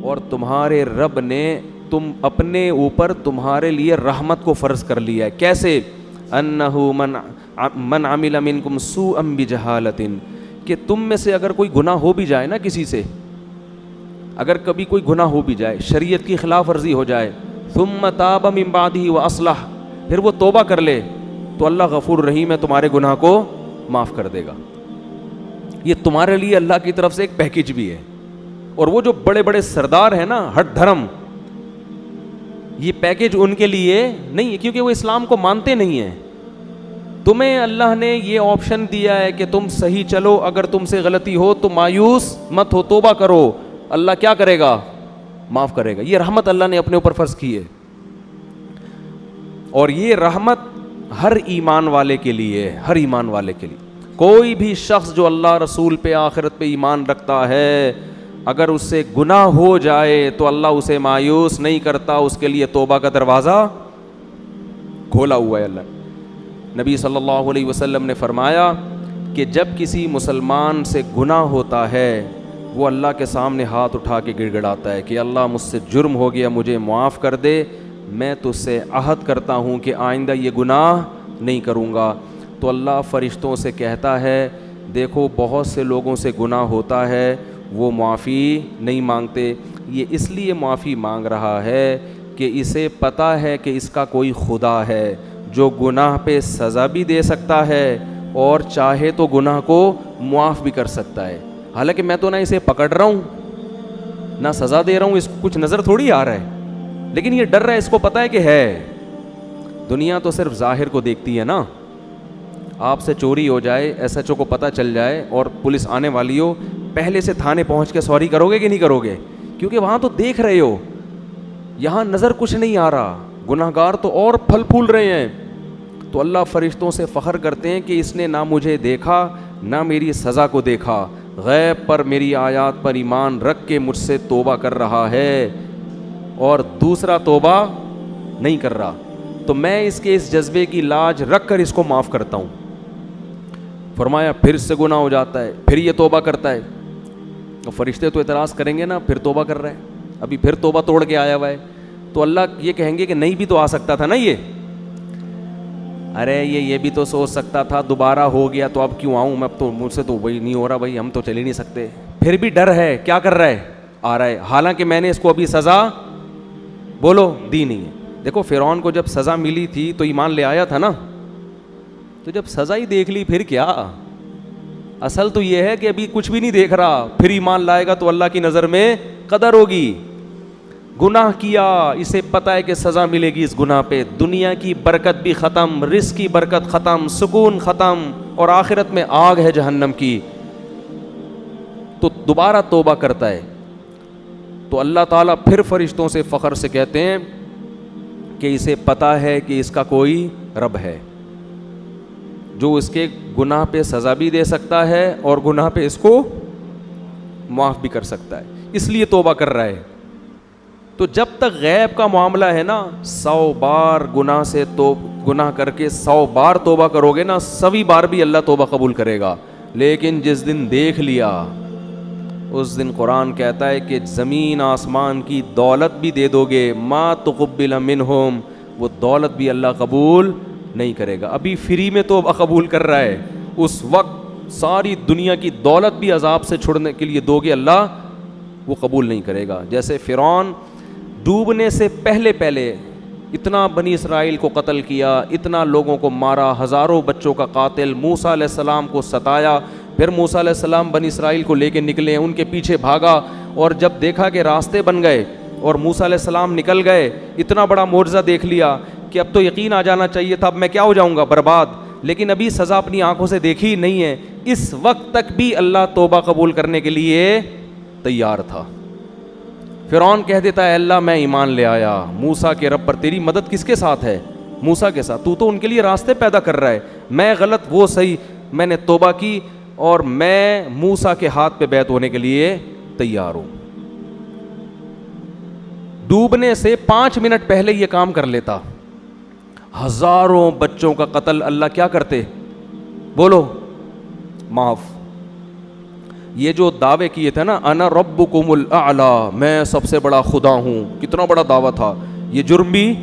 اور تمہارے رب نے اپنے اوپر تمہارے لیے رحمت کو فرض کر لیا ہے. کیسے؟ انہو من عمل منکم سوءا بجہالۃ، کہ تم میں سے اگر کوئی گناہ ہو بھی جائے نا کسی سے، اگر کبھی کوئی گناہ ہو بھی جائے، شریعت کی خلاف ورزی ہو جائے، ثم تاب من بعدہ واصلح، پھر وہ توبہ کر لے، تو اللہ غفور رحیم ہے، تمہارے گناہ کو معاف کر دے گا. یہ تمہارے لیے اللہ کی طرف سے ایک پیکیج بھی ہے. اور وہ جو بڑے بڑے سردار ہیں نا ہٹ دھرم، یہ پیکیج ان کے لیے نہیں ہے، کیونکہ وہ اسلام کو مانتے نہیں ہیں. تمہیں اللہ نے یہ آپشن دیا ہے کہ تم صحیح چلو، اگر تم سے غلطی ہو تو مایوس مت ہو، توبہ کرو، اللہ کیا کرے گا؟ معاف کرے گا. یہ رحمت اللہ نے اپنے اوپر فرض کی ہے، اور یہ رحمت ہر ایمان والے کے لیے، ہر ایمان والے کے لیے. کوئی بھی شخص جو اللہ رسول پہ آخرت پہ ایمان رکھتا ہے، اگر اس سے گناہ ہو جائے تو اللہ اسے مایوس نہیں کرتا، اس کے لیے توبہ کا دروازہ کھولا ہوا ہے. اللہ نبی صلی اللہ علیہ وسلم نے فرمایا کہ جب کسی مسلمان سے گناہ ہوتا ہے، وہ اللہ کے سامنے ہاتھ اٹھا کے گڑ گڑاتا ہے کہ اللہ مجھ سے جرم ہو گیا، مجھے معاف کر دے، میں تجھ سے عہد کرتا ہوں کہ آئندہ یہ گناہ نہیں کروں گا. تو اللہ فرشتوں سے کہتا ہے دیکھو بہت سے لوگوں سے گناہ ہوتا ہے، وہ معافی نہیں مانگتے، یہ اس لیے معافی مانگ رہا ہے کہ اسے پتہ ہے کہ اس کا کوئی خدا ہے جو گناہ پہ سزا بھی دے سکتا ہے اور چاہے تو گناہ کو معاف بھی کر سکتا ہے. حالانکہ میں تو نہ اسے پکڑ رہا ہوں نہ سزا دے رہا ہوں، اس کو کچھ نظر تھوڑی آ رہا ہے، لیکن یہ ڈر رہا ہے، اس کو پتہ ہے کہ ہے. دنیا تو صرف ظاہر کو دیکھتی ہے نا. آپ سے چوری ہو جائے، ایس ایچ او کو پتہ چل جائے اور پولیس آنے والی ہو، پہلے سے تھانے پہنچ کے سوری کرو گے کہ نہیں کرو گے؟ کیونکہ وہاں تو دیکھ رہے ہو، یہاں نظر کچھ نہیں آ رہا، گناہ گار تو اور پھل پھول رہے ہیں. تو اللہ فرشتوں سے فخر کرتے ہیں کہ اس نے نہ مجھے دیکھا نہ میری سزا کو دیکھا، غیب پر میری آیات پر ایمان رکھ کے مجھ سے توبہ کر رہا ہے اور دوسرا توبہ نہیں کر رہا، تو میں اس کے اس جذبے کی لاج رکھ کر اس کو معاف کرتا ہوں. فرمایا پھر سے گناہ ہو جاتا ہے، پھر یہ توبہ کرتا ہے، تو فرشتے تو اعتراض کریں گے نا، پھر توبہ کر رہا ہے، ابھی پھر توبہ توڑ کے آیا ہوا ہے. تو اللہ یہ کہیں گے کہ نہیں بھی تو آ سکتا تھا نا، یہ ارے یہ بھی تو سوچ سکتا تھا، دوبارہ ہو گیا تو اب کیوں آؤں میں، اب تو مجھ سے تو وہی نہیں ہو رہا بھائی، ہم تو چل ہی نہیں سکتے. پھر بھی ڈر ہے، کیا کر رہا ہے؟ آ رہا ہے، حالانکہ میں نے اس کو ابھی سزا بولو دی نہیں ہے. دیکھو فرعون کو جب سزا ملی تھی تو ایمان لے آیا تھا نا، تو جب سزا ہی دیکھ لی پھر کیا؟ اصل تو یہ ہے کہ ابھی کچھ بھی نہیں دیکھ رہا، پھر ایمان لائے گا تو اللہ کی نظر میں قدر ہوگی. گناہ کیا، اسے پتہ ہے کہ سزا ملے گی اس گناہ پہ، دنیا کی برکت بھی ختم، رزق کی برکت ختم، سکون ختم، اور آخرت میں آگ ہے جہنم کی. تو دوبارہ توبہ کرتا ہے، تو اللہ تعالیٰ پھر فرشتوں سے فخر سے کہتے ہیں کہ اسے پتہ ہے کہ اس کا کوئی رب ہے جو اس کے گناہ پہ سزا بھی دے سکتا ہے اور گناہ پہ اس کو معاف بھی کر سکتا ہے، اس لیے توبہ کر رہا ہے. تو جب تک غیب کا معاملہ ہے نا، 100 بار گناہ سے تو گناہ کر کے 100 بار توبہ کرو گے نا، 100 بار بھی اللہ توبہ قبول کرے گا. لیکن جس دن دیکھ لیا اس دن قرآن کہتا ہے کہ زمین آسمان کی دولت بھی دے دو گے، ما تقبل منہم، وہ دولت بھی اللہ قبول نہیں کرے گا. ابھی فری میں توبہ قبول کر رہا ہے، اس وقت ساری دنیا کی دولت بھی عذاب سے چھڑنے کے لیے دو گے، اللہ وہ قبول نہیں کرے گا. جیسے فرعون ڈوبنے سے پہلے اتنا بنی اسرائیل کو قتل کیا، اتنا لوگوں کو مارا، ہزاروں بچوں کا قاتل، موسیٰ علیہ السلام کو ستایا، پھر موسیٰ علیہ السلام بنی اسرائیل کو لے کے نکلے، ان کے پیچھے بھاگا، اور جب دیکھا کہ راستے بن گئے اور موسیٰ علیہ السلام نکل گئے، اتنا بڑا معجزہ دیکھ لیا کہ اب تو یقین آ جانا چاہیے تھا اب میں کیا ہو جاؤں گا، برباد. لیکن ابھی سزا اپنی آنکھوں سے دیکھی نہیں ہے، اس وقت تک بھی اللہ توبہ قبول کرنے کے لیے تیار تھا. فرعون کہہ دیتا ہے اللہ میں ایمان لے آیا موسیٰ کے رب پر، تیری مدد کس کے ساتھ ہے؟ موسیٰ کے ساتھ. تو ان کے لیے راستے پیدا کر رہا ہے، میں غلط وہ صحیح، میں نے توبہ کی اور میں موسیٰ کے ہاتھ پہ بیعت ہونے کے لیے تیار ہوں. ڈوبنے سے 5 منٹ پہلے یہ کام کر لیتا، ہزاروں بچوں کا قتل اللہ کیا کرتے؟ بولو معاف. یہ جو دعوے کیے تھے نا انا ربکم الاعلی، میں سب سے بڑا خدا ہوں، کتنا بڑا دعویٰ تھا، یہ جرم بھی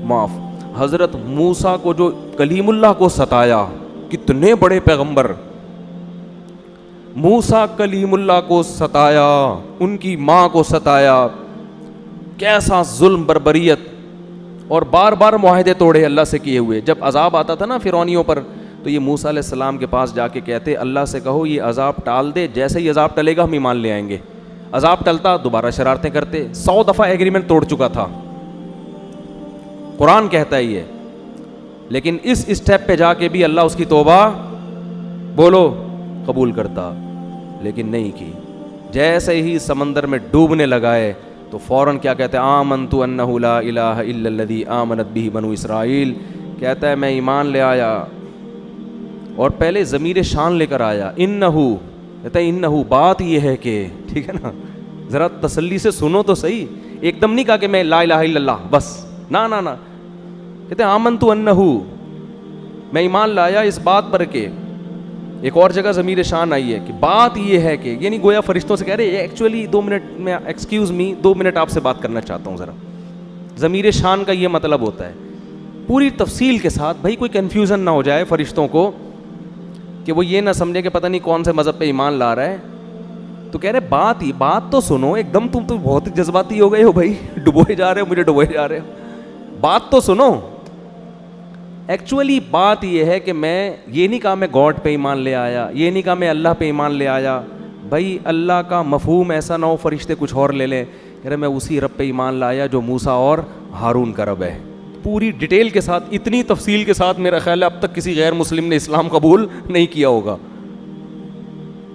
معاف۔ حضرت موسیٰ کو جو کلیم اللہ کو ستایا، کتنے بڑے پیغمبر، موسیٰ کلیم اللہ کو ستایا، ان کی ماں کو ستایا، کیسا ظلم بربریت، اور بار بار معاہدے توڑے اللہ سے کیے ہوئے۔ جب عذاب آتا تھا نا فرعونیوں پر تو یہ موسیٰ علیہ السلام کے پاس جا کے کہتے اللہ سے کہو یہ عذاب ٹال دے، جیسے ہی عذاب ٹلے گا ہم ایمان لے آئیں گے۔ عذاب ٹلتا دوبارہ شرارتیں کرتے، 100 دفعہ ایگریمنٹ توڑ چکا تھا، قرآن کہتا ہے یہ، لیکن اس اسٹیپ پہ جا کے بھی اللہ اس کی توبہ بولو قبول کرتا، لیکن نہیں کی۔ جیسے ہی سمندر میں ڈوبنے لگائے تو فوراً کیا کہتے ہیں آمنت انہ لا الہ الا الذی آمنت بہ بنو اسرائیل، کہتا ہے میں ایمان لے آیا، اور پہلے ضمیر شان لے کر آیا، انہ، کہتا ہے انہ، بات یہ ہے کہ، ٹھیک ہے نا، ذرا تسلی سے سنو تو صحیح، ایک دم نہیں کہا کہ میں لا الہ الا اللہ بس، نا نا نا، کہتے ہیں آمنت انہ، میں ایمان لایا اس بات پر کہ، ایک اور جگہ ضمیر شان آئی ہے کہ بات یہ ہے کہ، یعنی گویا فرشتوں سے کہہ رہے ایکچولی 2 منٹ میں، ایکسکیوز می 2 منٹ آپ سے بات کرنا چاہتا ہوں ذرا۔ ضمیر شان کا یہ مطلب ہوتا ہے پوری تفصیل کے ساتھ، بھائی کوئی کنفیوژن نہ ہو جائے فرشتوں کو کہ وہ یہ نہ سمجھے کہ پتہ نہیں کون سے مذہب پہ ایمان لا رہا ہے، تو کہہ رہے بات تو سنو، ایک دم تم تو بہت جذباتی ہو گئے ہو بھائی، ڈبوئے جا رہے ہو، مجھے ڈبوئے جا رہے ہو، بات تو سنو۔ ایکچولی بات یہ ہے کہ میں یہ نہیں کہا میں گاڈ پہ ایمان لے آیا، یہ نہیں کہا میں اللہ پہ ایمان لے آیا، بھائی اللہ کا مفہوم ایسا نہ ہو فرشتے کچھ اور لے لیں، کہہ رہے میں اسی رب پہ ایمان لایا جو موسیٰ اور ہارون کا رب ہے، پوری ڈیٹیل کے ساتھ، اتنی تفصیل کے ساتھ میرا خیال ہے اب تک کسی غیر مسلم نے اسلام قبول نہیں کیا ہوگا۔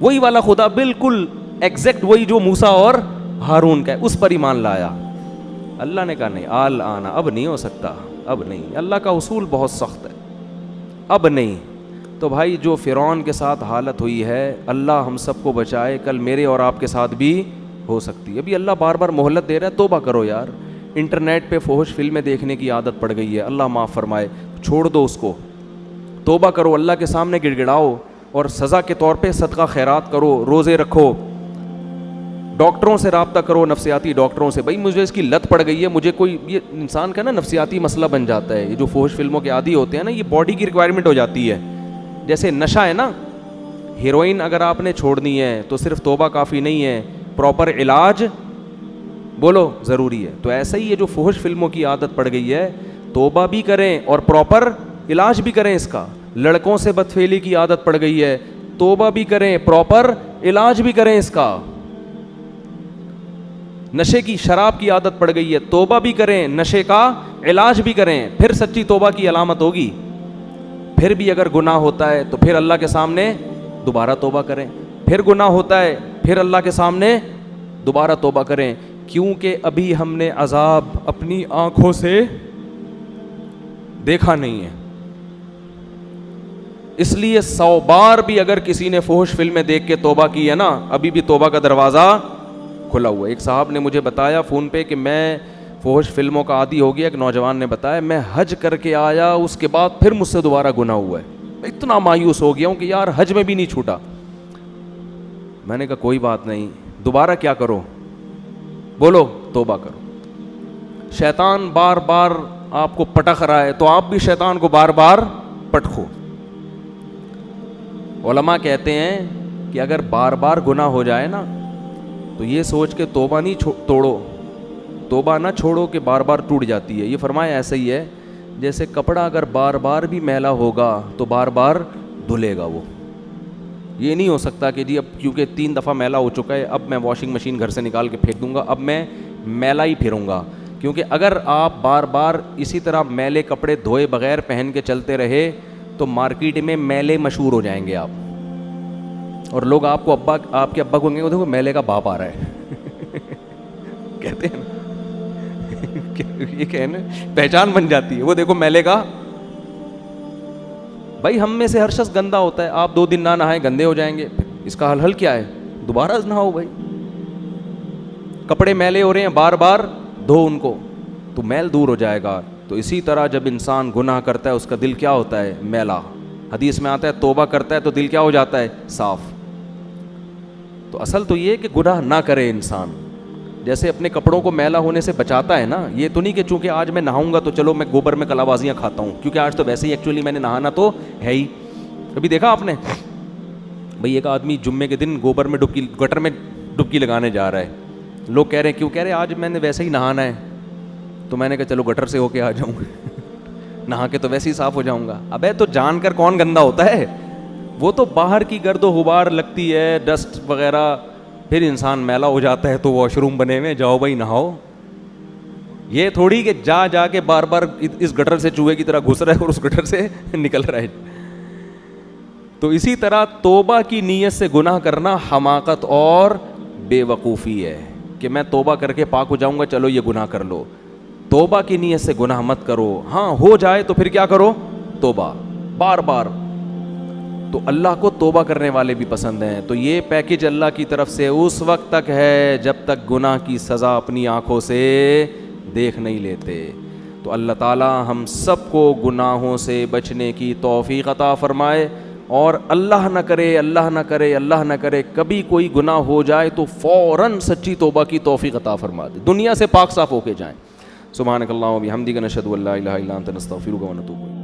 وہی والا خدا بالکل ایگزیکٹ وہی جو موسیٰ اور ہارون کا ہے، اس پر ایمان لایا۔ اللہ نے کہا نہیں، آنا اب نہیں ہو سکتا، اب نہیں، اللہ کا اصول بہت سخت ہے، اب نہیں۔ تو بھائی جو فرعون کے ساتھ حالت ہوئی ہے، اللہ ہم سب کو بچائے، کل میرے اور آپ کے ساتھ بھی ہو سکتی ہے۔ ابھی اللہ بار بار مہلت دے رہا ہے، توبہ کرو یار۔ انٹرنیٹ پہ فحش فلمیں دیکھنے کی عادت پڑ گئی ہے، اللہ معاف فرمائے، چھوڑ دو اس کو، توبہ کرو، اللہ کے سامنے گڑ گڑاؤ، اور سزا کے طور پہ صدقہ خیرات کرو، روزے رکھو، ڈاکٹروں سے رابطہ کرو، نفسیاتی ڈاکٹروں سے، بھائی مجھے اس کی لت پڑ گئی ہے، مجھے کوئی، یہ انسان کا نا نفسیاتی مسئلہ بن جاتا ہے، یہ جو فحش فلموں کے عادی ہوتے ہیں نا، یہ باڈی کی ریکوائرمنٹ ہو جاتی ہے، جیسے نشہ ہے نا، ہیروئن اگر آپ نے چھوڑنی ہے تو صرف توبہ کافی نہیں ہے، پراپر علاج بولو ضروری ہے۔ تو ایسا ہی یہ جو فحش فلموں کی عادت پڑ گئی ہے، توبہ بھی کریں اور پراپر علاج بھی کریں اس کا۔ لڑکوں سے بدفعلی کی عادت پڑ گئی ہے، توبہ بھی کریں، پراپر علاج بھی کریں اس کا۔ نشے کی، شراب کی عادت پڑ گئی ہے، توبہ بھی کریں، نشے کا علاج بھی کریں، پھر سچی توبہ کی علامت ہوگی۔ پھر بھی اگر گناہ ہوتا ہے تو پھر اللہ کے سامنے دوبارہ توبہ کریں، پھر گناہ ہوتا ہے پھر اللہ کے سامنے دوبارہ توبہ کریں، کیونکہ ابھی ہم نے عذاب اپنی آنکھوں سے دیکھا نہیں ہے۔ اس لیے 100 بار بھی اگر کسی نے فحش فلمیں دیکھ کے توبہ کی ہے نا، ابھی بھی توبہ کا دروازہ کھلا ہوا ہے۔ ایک صاحب نے مجھے بتایا فون پہ کہ میں فحش فلموں کا عادی ہو گیا، ایک نوجوان نے بتایا میں حج کر کے آیا، اس کے بعد پھر مجھ سے دوبارہ گناہ ہوا ہے، میں اتنا مایوس ہو گیا ہوں کہ یار حج میں بھی نہیں چھوٹا۔ میں نے کہا کوئی بات نہیں، دوبارہ کیا کرو، بولو توبہ کرو۔ شیطان بار بار آپ کو پٹخ رہا ہے تو آپ بھی شیطان کو بار بار پٹخو۔ علماء کہتے ہیں کہ اگر بار بار گناہ ہو جائے نا تو یہ سوچ کے توبہ نہیں توڑو، توبہ نہ چھوڑو کہ بار بار ٹوٹ جاتی ہے۔ یہ فرمایا ایسا ہی ہے جیسے کپڑا اگر بار بار بھی میلا ہوگا تو بار بار دھلے گا وہ۔ یہ نہیں ہو سکتا کہ جی اب کیونکہ 3 دفعہ میلا ہو چکا ہے اب میں واشنگ مشین گھر سے نکال کے پھینک دوں گا، اب میں میلا ہی پھروں گا۔ کیونکہ اگر آپ بار بار اسی طرح میلے کپڑے دھوئے بغیر پہن کے چلتے رہے تو مارکیٹ میں میلے مشہور ہو جائیں گے آپ، اور لوگ آپ کو آپ کے ابا کو کہیں گے دیکھو میلے کا باپ آ رہا ہے کہتے ہیں یہ کہنا پہچان بن جاتی ہے، وہ دیکھو میلے کا۔ بھائی ہم میں سے ہر شخص گندا ہوتا ہے، آپ 2 دن نہ نہائیں گندے ہو جائیں گے، اس کا حل کیا ہے؟ دوبارہ نہاؤ بھائی۔ کپڑے میلے ہو رہے ہیں بار بار دھو ان کو تو میل دور ہو جائے گا۔ تو اسی طرح جب انسان گناہ کرتا ہے اس کا دل کیا ہوتا ہے؟ میلا۔ حدیث میں آتا ہے توبہ کرتا ہے تو دل کیا ہو جاتا ہے؟ صاف۔ تو اصل تو یہ ہے کہ گناہ نہ کرے انسان. جیسے اپنے کپڑوں کو میلا ہونے سے بچاتا ہے نا, یہ تو نہیں کہ چونکہ آج میں نہاؤں گا تو چلو میں گوبر میں کلا بازیاں کھاتا ہوں, کیونکہ آج تو ویسے ہی ایکچولی میں نے نہانا تو ہے ہی. کبھی دیکھا آپ نے بھئی ایک آدمی جمعے کے دن گوبر میں گٹر میں ڈبکی لگانے جا رہا ہے, لوگ کہہ رہے ہیں کیوں, کہہ رہے آج میں نے ویسے ہی نہانا ہے. تو میں نے کہا چلو گٹر سے ہو کے آ جاؤں, نہا کے تو ویسے ہی صاف ہو جاؤں گا. ابے تو جان کر کون گندا ہوتا ہے, وہ تو باہر کی گرد و غبار لگتی ہے, ڈسٹ وغیرہ, پھر انسان میلا ہو جاتا ہے تو واش روم بنے ہوئے, جاؤ بھائی نہاؤ. یہ تھوڑی کہ جا کے بار بار اس گٹر سے چوہے کی طرح گھس رہا ہے اور اس گٹر سے نکل رہا ہے. تو اسی طرح توبہ کی نیت سے گناہ کرنا حماقت اور بے وقوفی ہے کہ میں توبہ کر کے پاک ہو جاؤں گا, چلو یہ گناہ کر لو. توبہ کی نیت سے گناہ مت کرو. ہاں ہو جائے تو پھر کیا کرو, توبہ بار بار. تو اللہ کو توبہ کرنے والے بھی پسند ہیں. تو یہ پیکیج اللہ کی طرف سے اس وقت تک ہے جب تک گناہ کی سزا اپنی آنکھوں سے دیکھ نہیں لیتے. تو اللہ تعالی ہم سب کو گناہوں سے بچنے کی توفیق عطا فرمائے, اور اللہ نہ کرے کبھی کوئی گناہ ہو جائے تو فوراً سچی توبہ کی توفیق عطا فرما دے, دنیا سے پاک صاف ہو کے جائیں. سبحانک اللہم و بحمدک نشہد ان لا الہ الا انت نستغفرک و نتوب الیک.